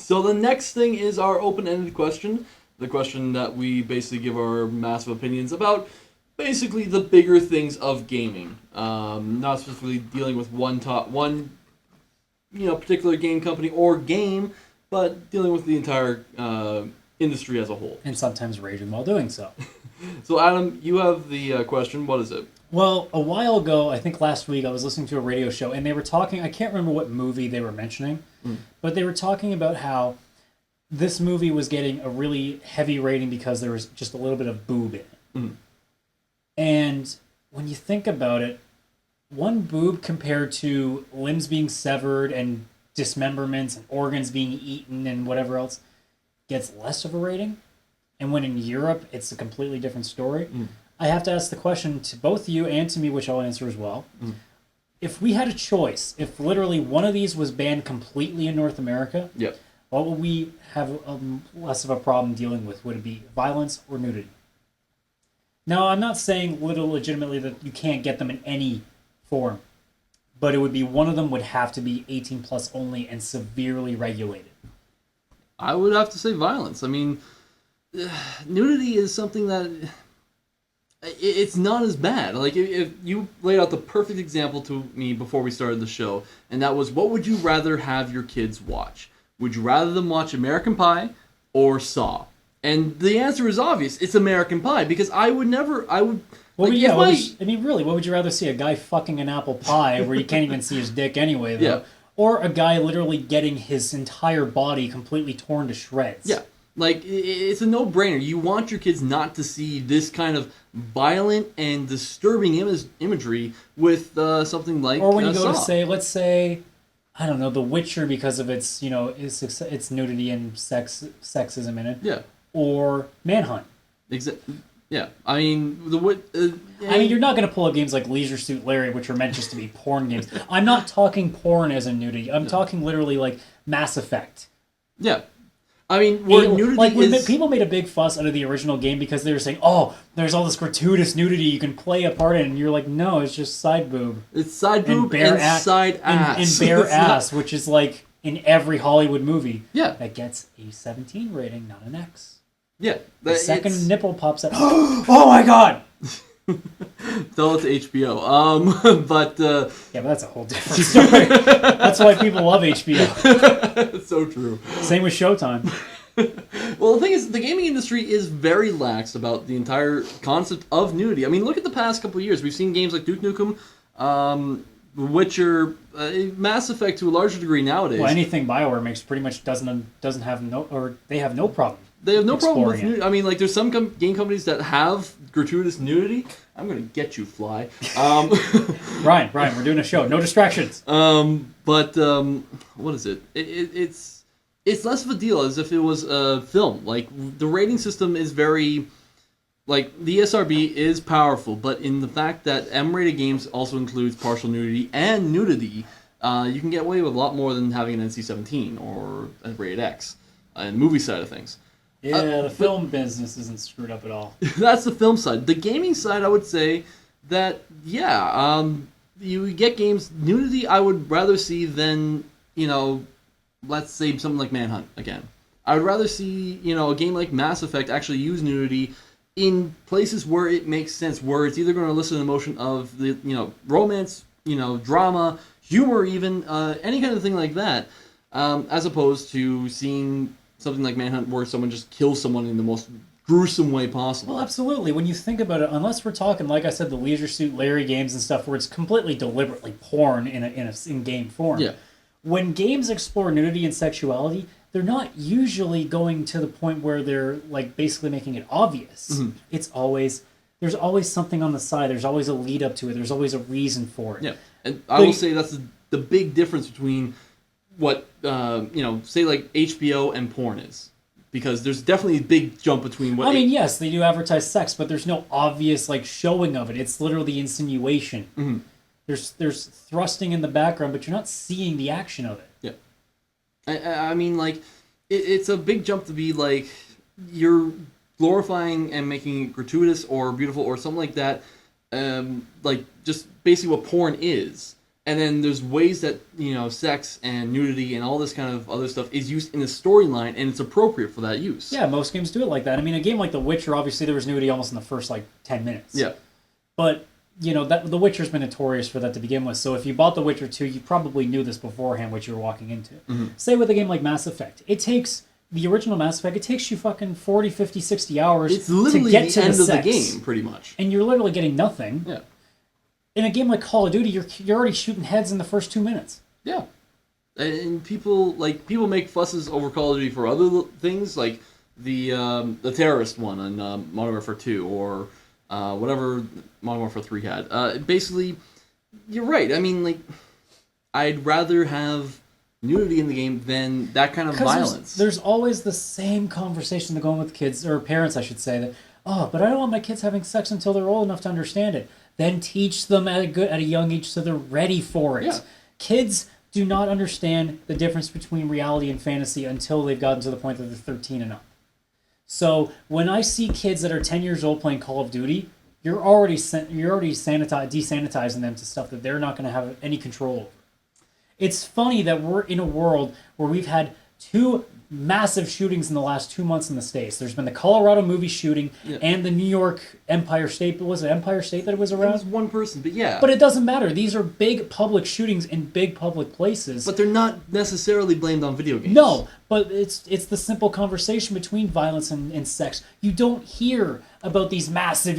So the next thing is our open-ended question. The question that we basically give our massive opinions about basically the bigger things of gaming. Not specifically dealing with one particular game company or game, but dealing with the entire industry as a whole. And sometimes raging while doing so. So Adam, you have the question. What is it? Well, a while ago, I think last week, I was listening to a radio show, and they were talking, I can't remember what movie they were mentioning, but they were talking about how this movie was getting a really heavy rating because there was just a little bit of boob in it. And when you think about it, one boob compared to limbs being severed and dismemberments and organs being eaten and whatever else gets less of a rating. And when in Europe, it's a completely different story. I have to ask the question to both you and to me, which I'll answer as well. If we had a choice, if literally one of these was banned completely in North America, what would we have less of a problem dealing with? Would it be violence or nudity? Now, I'm not saying legitimately that you can't get them in any form, but it would be one of them would have to be 18 plus only and severely regulated. I would have to say violence. I mean, nudity is something that it's not as bad. Like, if you laid out the perfect example to me before we started the show, and that was, what would you rather have your kids watch? Would you rather them watch American Pie or Saw? And the answer is obvious. It's American Pie, because I would... what would you rather see? A guy fucking an apple pie where you can't even see his dick anyway, though? Yeah. Or a guy literally getting his entire body completely torn to shreds? Yeah. Like, it's a no-brainer. You want your kids not to see this kind of violent and disturbing imagery with something like Or when you go Saw. to say, let's say, I don't know, The Witcher because of its, its nudity and sexism in it. Yeah. Or Manhunt. Yeah. I mean, you're not going to pull up games like Leisure Suit Larry, which are meant just to be porn games. I'm not talking porn as a nudity. I'm talking literally like Mass Effect. Yeah. I mean, nudity people made a big fuss out of the original game because they were saying, "Oh, there's all this gratuitous nudity you can play a part in," and you're like, "No, it's just side boob." It's side boob and side ass. And bare ass, which is like in every Hollywood movie. Yeah. That gets a 17 rating, not an X. Yeah. The second nipple pops out. Oh my god! Tell it to HBO. But that's a whole different story. That's why people love HBO. It's so true. Same with Showtime. Well, the thing is, the gaming industry is very lax about the entire concept of nudity. I mean, look at the past couple of years. We've seen games like Duke Nukem, Witcher, Mass Effect to a larger degree nowadays. Well, anything BioWare makes pretty much doesn't have they have no problem. They have no problem with nudity. I mean, like, there's some game companies that have gratuitous nudity. I'm going to get you, Fly. Brian, we're doing a show. No distractions. What is it? It's less of a deal as if it was a film. Like, the rating system is very... Like, the SRB is powerful, but in the fact that M-rated games also includes partial nudity and nudity, you can get away with a lot more than having an NC-17 or a rated X in the movie side of things. Yeah, the film business isn't screwed up at all. That's the film side. The gaming side, I would say that, you get games... Nudity I would rather see than, let's say something like Manhunt again. I would rather see, a game like Mass Effect actually use nudity in places where it makes sense, where it's either going to elicit an emotion of the, romance, drama, humor even, any kind of thing like that, as opposed to seeing something like Manhunt where someone just kills someone in the most gruesome way possible. Well, absolutely. When you think about it, unless we're talking, like I said, the Leisure Suit Larry games and stuff where it's completely deliberately porn in in-game form. Yeah. When games explore nudity and sexuality, they're not usually going to the point where they're like basically making it obvious. Mm-hmm. There's always something on the side. There's always a lead up to it. There's always a reason for it. Yeah, and I will say that's the big difference between what say like HBO and porn is, because there's definitely a big jump between what. Yes, they do advertise sex, but there's no obvious like showing of it. It's literally insinuation. Mm-hmm. There's thrusting in the background, but you're not seeing the action of it. Yeah. I mean, like, it's a big jump to be, like, you're glorifying and making it gratuitous or beautiful or something like that, like, just basically what porn is. And then there's ways that, sex and nudity and all this kind of other stuff is used in the storyline, and it's appropriate for that use. Yeah, most games do it like that. I mean, a game like The Witcher, obviously there was nudity almost in the first, 10 minutes. Yeah. But, The Witcher's been notorious for that to begin with, so if you bought The Witcher 2, you probably knew this beforehand, what you were walking into. Mm-hmm. Say with a game like Mass Effect. The original Mass Effect, it takes you fucking 40, 50, 60 hours it's literally to get the to end the of sex. the game, pretty much. And you're literally getting nothing. Yeah. In a game like Call of Duty, you're already shooting heads in the first 2 minutes. Yeah. And people make fusses over Call of Duty for other things, like the terrorist one on Modern Warfare 2, or whatever Modern Warfare 3 had. Basically, you're right. I mean, I'd rather have nudity in the game than that kind of violence. There's always the same conversation that going with kids, or parents, I should say, that, but I don't want my kids having sex until they're old enough to understand it. Then teach them at a young age so they're ready for it. Yeah. Kids do not understand the difference between reality and fantasy until they've gotten to the point that they're 13 and up. So when I see kids that are 10 years old playing Call of Duty, you're already desanitizing them to stuff that they're not going to have any control over. It's funny that we're in a world where we've had 2 massive shootings in the last 2 months in the States. There's been the Colorado movie shooting and the New York Empire State. Was it Empire State that it was around? It was one person, but yeah. But it doesn't matter. These are big public shootings in big public places. But they're not necessarily blamed on video games. No, but it's the simple conversation between violence and sex. You don't hear about these massive,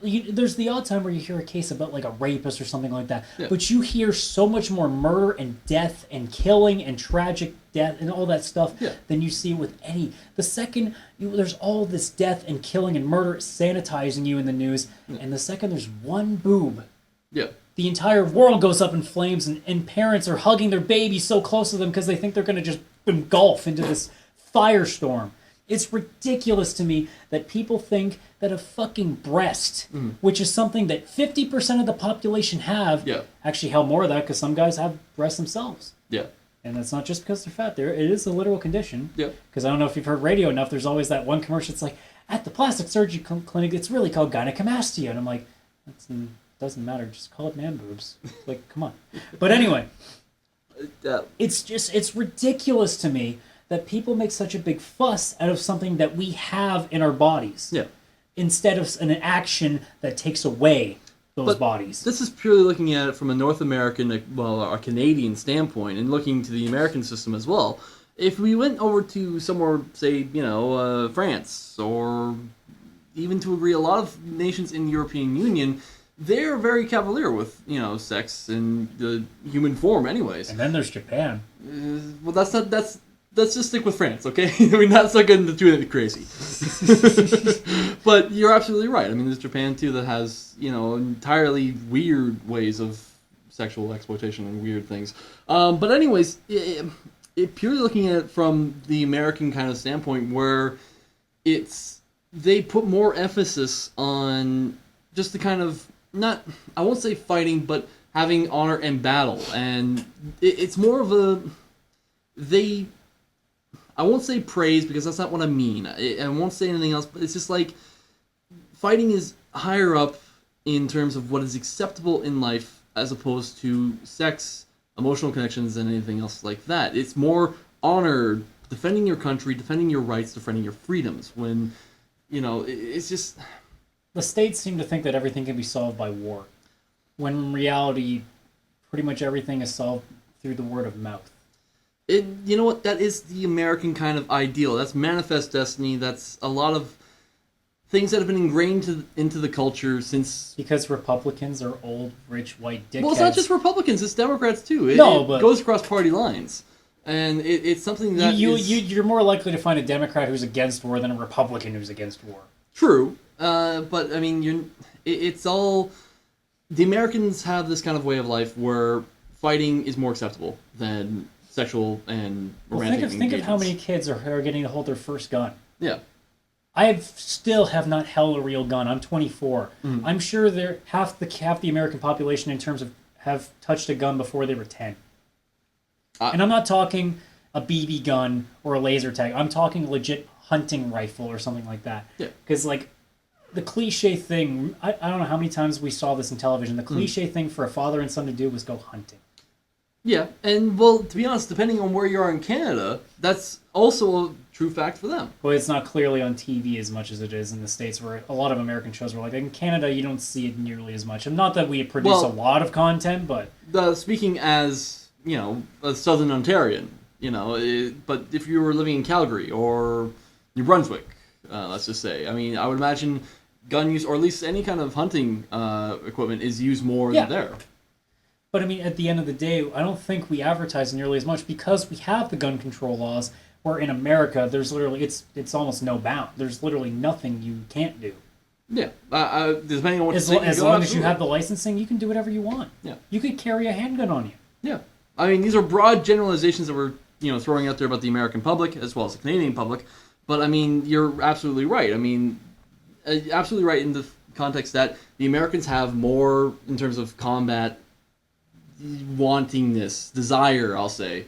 there's the odd time where you hear a case about a rapist or something like that. Yeah. But you hear so much more murder and death and killing and tragic death and all that stuff than you see with any. The second there's all this death and killing and murder sanitizing you in the news, and the second there's one boob, the entire world goes up in flames, and parents are hugging their babies so close to them because they think they're going to just engulf into this firestorm. It's ridiculous to me that people think that a fucking breast, which is something that 50% of the population have, actually hell, more of that, because some guys have breasts themselves. Yeah. And that's not just because they're fat. It is a literal condition. Yeah. Because I don't know if you've heard radio enough, there's always that one commercial. It's like, at the plastic surgery clinic, it's really called gynecomastia. And I'm like, that doesn't matter. Just call it man boobs. Like, come on. But anyway, it's ridiculous to me that people make such a big fuss out of something that we have in our bodies. Yeah. Instead of an action that takes away those bodies. This is purely looking at it from a North American, a Canadian standpoint, and looking to the American system as well. If we went over to somewhere, say, France, or even to agree, a lot of nations in the European Union, they're very cavalier with, sex and the human form anyways. And then there's Japan. Well, let's just stick with France, okay? I mean, that's not getting too crazy. But you're absolutely right. I mean, there's Japan, too, that has, entirely weird ways of sexual exploitation and weird things. But anyways, it purely looking at it from the American kind of standpoint, where they put more emphasis on just the kind of, I won't say fighting, but having honor and battle. And it's more of I won't say praise, because that's not what I mean. I won't say anything else, but it's just like fighting is higher up in terms of what is acceptable in life as opposed to sex, emotional connections, and anything else like that. It's more honor, defending your country, defending your rights, defending your freedoms. When, it's just... The states seem to think that everything can be solved by war, when in reality, pretty much everything is solved through the word of mouth. You know what? That is the American kind of ideal. That's manifest destiny. That's a lot of things that have been ingrained into the culture since... Because Republicans are old, rich, white dickheads. Well, it's not just Republicans. It's Democrats, too. But... It goes across party lines. And it's something that You're more likely to find a Democrat who's against war than a Republican who's against war. True. But, I mean, it's all... The Americans have this kind of way of life where fighting is more acceptable than... sexual and romantic think of how many kids are getting to hold their first gun. Yeah. I still have not held a real gun. I'm 24. Mm-hmm. I'm sure half the American population in terms of have touched a gun before they were 10. And I'm not talking a BB gun or a laser tag. I'm talking a legit hunting rifle or something like that. Yeah. Because the cliche thing, I don't know how many times we saw this in television. The cliche thing for a father and son to do was go hunting. Yeah, and well, to be honest, depending on where you are in Canada, that's also a true fact for them. Well, it's not clearly on TV as much as it is in the States, where a lot of American shows were like, in Canada, you don't see it nearly as much. And not that we produce a lot of content, but... Speaking as, a Southern Ontarian, but if you were living in Calgary or New Brunswick, let's just say, I mean, I would imagine gun use, or at least any kind of hunting equipment, is used more than there. But I mean, at the end of the day, I don't think we advertise nearly as much because we have the gun control laws. Where in America, there's literally it's almost no bound. There's literally nothing you can't do. Yeah, depending on what as long as you have the licensing, you can do whatever you want. Yeah, you could carry a handgun on you. Yeah, I mean these are broad generalizations that we're throwing out there about the American public as well as the Canadian public. But I mean, you're absolutely right. I mean, absolutely right in the context that the Americans have more in terms of combat wantingness, desire, I'll say,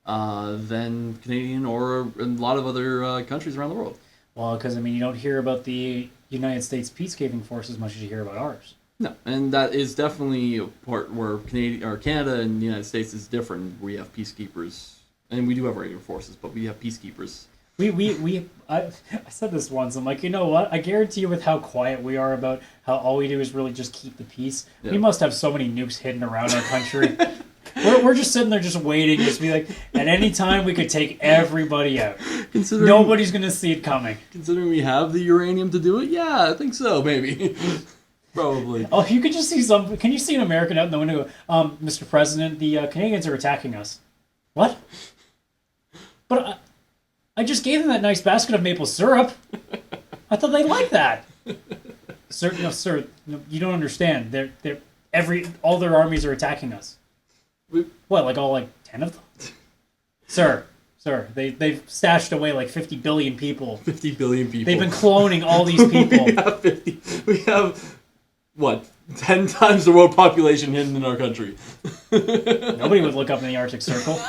than Canadian or a lot of other countries around the world. Well, because, I mean, you don't hear about the United States peacekeeping force as much as you hear about ours. No, and that is definitely a part where Canada and the United States is different. We have peacekeepers, and we do have regular forces, but we have peacekeepers. I said this once. I'm like, you know what? I guarantee you, with how quiet we are about how all we do is really just keep the peace. Yeah. We must have so many nukes hidden around our country. we're just sitting there, just waiting, just be like, at any time we could take everybody out. Nobody's gonna see it coming. Considering we have the uranium to do it, yeah, I think so, maybe. Probably. Oh, you could just see some. Can you see an American out in the window go, Mr. President, the Canadians are attacking us. What? But I just gave them that nice basket of maple syrup. I thought they'd like that. Sir, you don't understand. All their armies are attacking us. What, like 10 of them? Sir, they've stashed away like 50 billion people. 50 billion people. They've been cloning all these people. We have what? 10 times the world population hidden in our country. Nobody would look up in the Arctic Circle.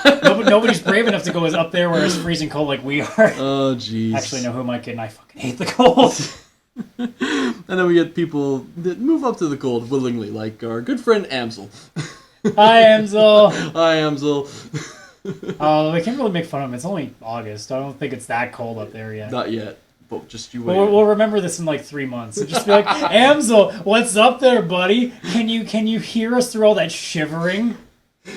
Nobody's brave enough to go up there where it's freezing cold like we are. Oh, jeez. Actually, no, who am I kidding? I fucking hate the cold. And then we get people that move up to the cold willingly, like our good friend Amsel. Hi, Amsel. Hi, Amsel. Oh, we can't really make fun of him. It's only August. I don't think it's that cold up there yet. Not yet. But just you wait. We'll remember this in like 3 months. And just be like, Amsel, what's up there, buddy? Can you hear us through all that shivering?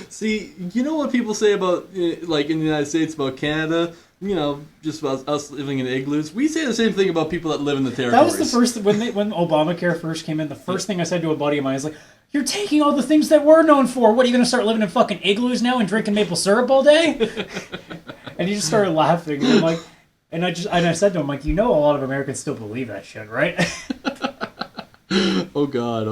See, you know what people say about, like, in the United States about Canada? Just about us living in igloos. We say the same thing about people that live in the territories. That was the first, when Obamacare first came in, the first thing I said to a buddy of mine is like, you're taking all the things that we're known for. What, are you going to start living in fucking igloos now and drinking maple syrup all day? And he just started laughing. And I'm like, and I said to him, like, a lot of Americans still believe that shit, right? Oh God.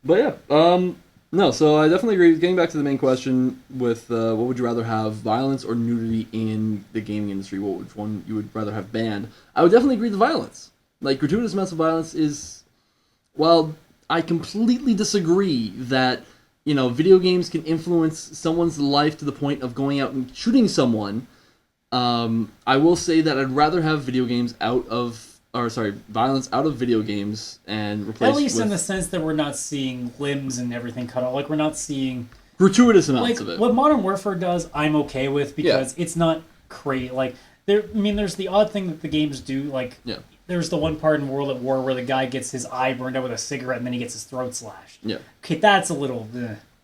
But yeah, no, so I definitely agree. Getting back to the main question with what would you rather have, violence or nudity in the gaming industry? Which one you would rather have banned? I would definitely agree with violence. Like, gratuitous amounts of violence is, well, I completely disagree that, video games can influence someone's life to the point of going out and shooting someone. I will say that I'd rather have violence out of video games and replace at least in the sense that we're not seeing limbs and everything cut off. Like, we're not seeing gratuitous amounts of it. What Modern Warfare does, I'm okay with because it's not crazy. Like, there's the odd thing that the games do. Like, there's the one part in World at War where the guy gets his eye burned out with a cigarette and then he gets his throat slashed. Yeah. Okay, that's a little.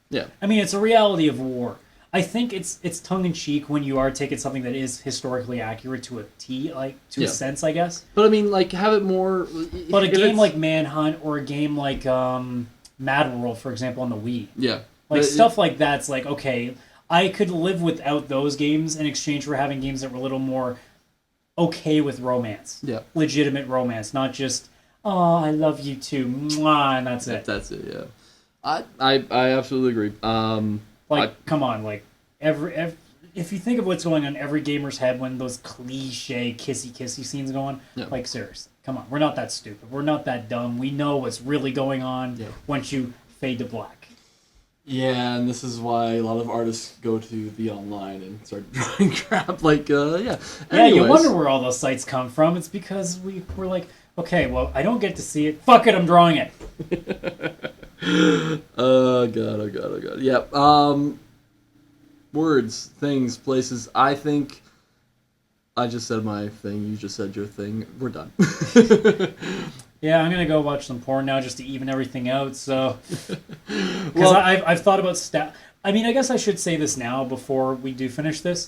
Yeah. I mean, it's a reality of war. I think it's tongue in cheek when you are taking something that is historically accurate to a T, like to a sense, I guess. But I mean, like, have it more. But a game like Manhunt or a game like Mad World, for example, on the Wii, like stuff like that's like, okay, I could live without those games in exchange for having games that were a little more okay with romance, legitimate romance, not just I love you too, mwah, and that's it. That's it. Yeah, I absolutely agree. Come on, like every if you think of what's going on in every gamer's head when those cliche kissy scenes go on, like seriously, come on, we're not that stupid, we're not that dumb. We know what's really going on once you fade to black. Yeah, and this is why a lot of artists go to the online and start drawing crap. Like, yeah. Yeah, you Anyways. wonder where all those sites come from. It's because we were like, okay, well, I don't get to see it. Fuck it, I'm drawing it. Oh god, oh god, oh god. Yep. Words, things, places. I think I just said my thing. You just said your thing. We're done. Yeah, I'm gonna go watch some porn now just to even everything out. So, because Well- I've thought about I mean, I guess I should say this now before we do finish this.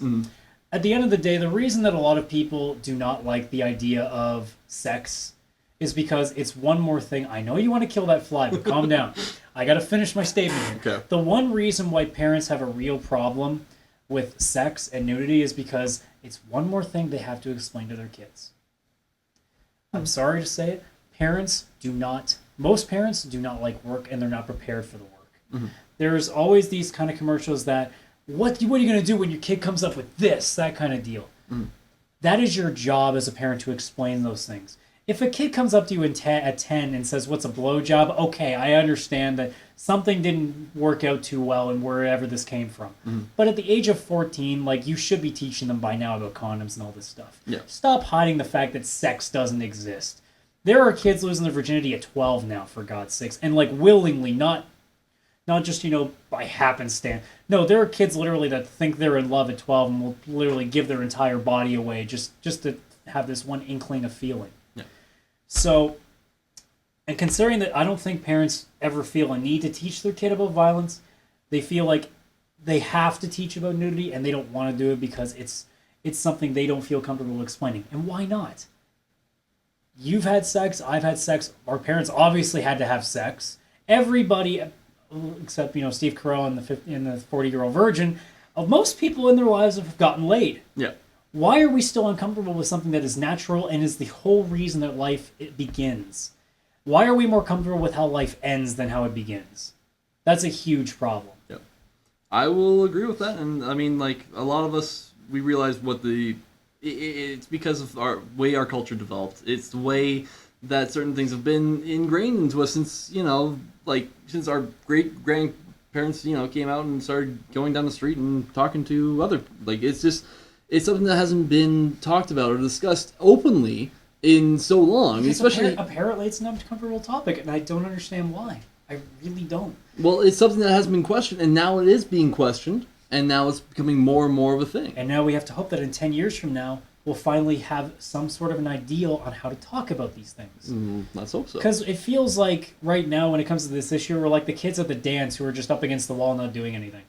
At the end of the day, the reason that a lot of people do not like the idea of sex is because it's one more thing. I know you want to kill that fly, but calm down. I got to finish my statement here. Okay. The one reason why parents have a real problem with sex and nudity is because it's one more thing they have to explain to their kids. I'm sorry to say it. Most parents do not like work, and they're not prepared for the work. There's always these kind of commercials that, what are you going to do when your kid comes up with this, that kind of deal. That is your job as a parent to explain those things. If a kid comes up to you at 10 and says, what's a blowjob? Okay, I understand that something didn't work out too well and wherever this came from. But at the age of 14, like, you should be teaching them by now about condoms and all this stuff. Yeah. Stop hiding the fact that sex doesn't exist. There are kids losing their virginity at 12 now, for God's sakes, and like willingly, not just, by happenstance. No, there are kids literally that think they're in love at 12 and will literally give their entire body away just to have this one inkling of feeling. Yeah. So, and considering that I don't think parents ever feel a need to teach their kid about violence, they feel like they have to teach about nudity and they don't want to do it because it's something they don't feel comfortable explaining. And why not? You've had sex, I've had sex, our parents obviously had to have sex. Everybody, except, Steve Carell and the 40-year-old virgin, most people in their lives have gotten laid. Yeah. Why are we still uncomfortable with something that is natural and is the whole reason that it begins? Why are we more comfortable with how life ends than how it begins? That's a huge problem. Yeah. I will agree with that, and I mean, like, a lot of us, we realize it's because of our way our culture developed. It's the way that certain things have been ingrained into us since, since our great grandparents, came out and started going down the street and talking to other, it's something that hasn't been talked about or discussed openly in so long. Because Especially apparently it's an uncomfortable topic, and I don't understand why. I really don't. Well, it's something that hasn't been questioned, and now it is being questioned, and now it's becoming more and more of a thing. And now we have to hope that in 10 years from now, we'll finally have some sort of an ideal on how to talk about these things. Let's hope so. Because it feels like right now, when it comes to this issue, we're like the kids at the dance who are just up against the wall not doing anything.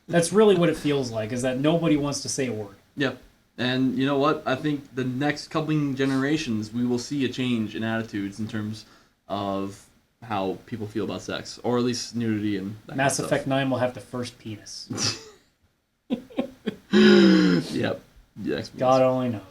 That's really what it feels like, is that nobody wants to say a word. Yeah. And you know what? I think the next couple generations, we will see a change in attitudes in terms of how people feel about sex, or at least nudity and that Mass kind of Effect 9 will have the first penis. stuff. Yep. Yeah. God only knows.